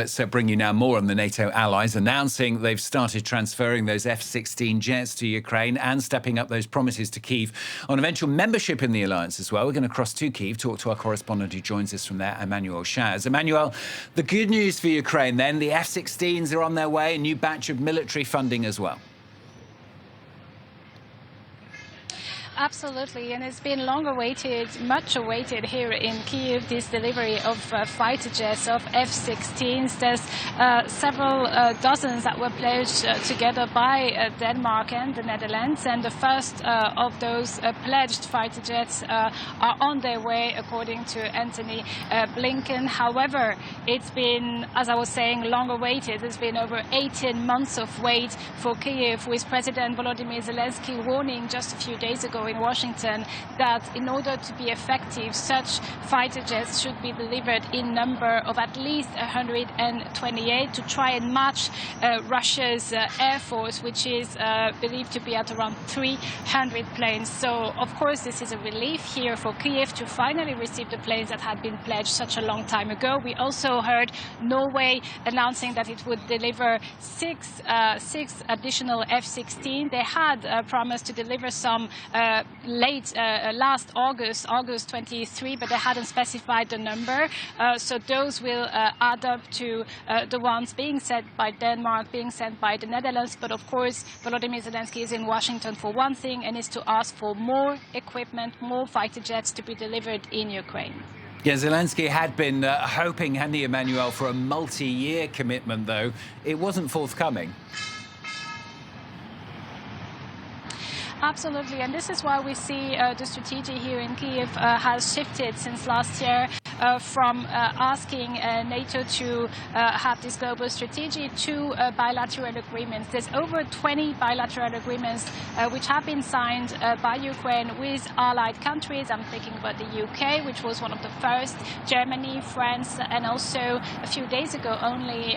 Let's bring you now more on the NATO allies announcing they've started transferring those F-16 jets to Ukraine and stepping up those promises to Kyiv on eventual membership in the alliance as well. We're going to cross to Kyiv, talk to our correspondent who joins us from there, Emmanuel Chaz. Emmanuel, the good news for Ukraine then, the F-16s are on their way, a new batch of military funding as well. Absolutely, and it's been long awaited, much awaited here in Kyiv, this delivery of fighter jets, of F-16s. There's several dozens that were pledged together by Denmark and the Netherlands, and the first of those pledged fighter jets are on their way, according to Antony Blinken. However, it's been, as I was saying, long awaited. There's been over 18 months of wait for Kyiv, with President Volodymyr Zelensky warning just a few days ago in Washington that in order to be effective, such fighter jets should be delivered in number of at least 128 to try and match Russia's air force, which is believed to be at around 300 planes. So, of course, this is a relief here for Kyiv to finally receive the planes that had been pledged such a long time ago. We also heard Norway announcing that it would deliver six additional F-16. They had promised to deliver some late last August 23, but they hadn't specified the number. So those will add up to the ones being sent by Denmark, being sent by the Netherlands. But of course, Volodymyr Zelensky is in Washington for one thing, and is to ask for more equipment, more fighter jets to be delivered in Ukraine. Yeah, Zelensky had been hoping, hadn't he, Emmanuel, for a multi-year commitment, though. It wasn't forthcoming. Absolutely, and this is why we see the strategy here in Kyiv has shifted since last year from asking NATO to have this global strategy to bilateral agreements. There's over 20 bilateral agreements which have been signed by Ukraine with allied countries. I'm thinking about the UK, which was one of the first, Germany, France, and also a few days ago only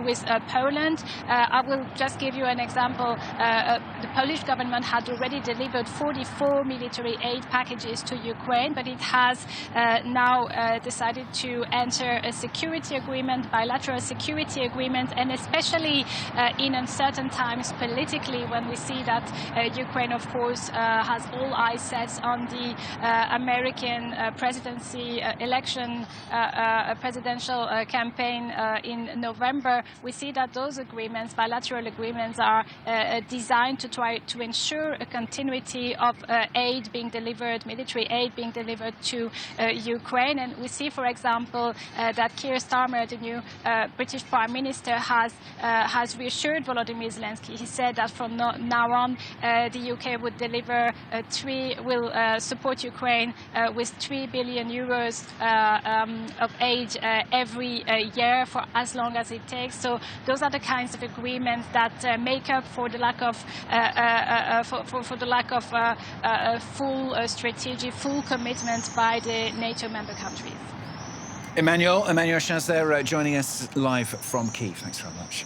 with Poland. I will just give you an example. The Polish government had already delivered 44 military aid packages to Ukraine, but it has now decided to enter a security agreement, bilateral security agreement, and especially in uncertain times politically, when we see that Ukraine, of course, has all eyes set on the American presidency election, presidential campaign in November. We see that those agreements, bilateral agreements, are designed to try to ensure a continuity of aid being delivered, military aid being delivered to Ukraine. And we see, for example, that Keir Starmer, the new British Prime Minister, has reassured Volodymyr Zelensky. He said that from now on, the UK would deliver will support Ukraine with 3 billion euros of aid every year for as long as it takes. So those are the kinds of agreements that make up for the lack of full strategy, full commitment by the NATO member countries. Emmanuel Chaz there joining us live from Kyiv. Thanks very much.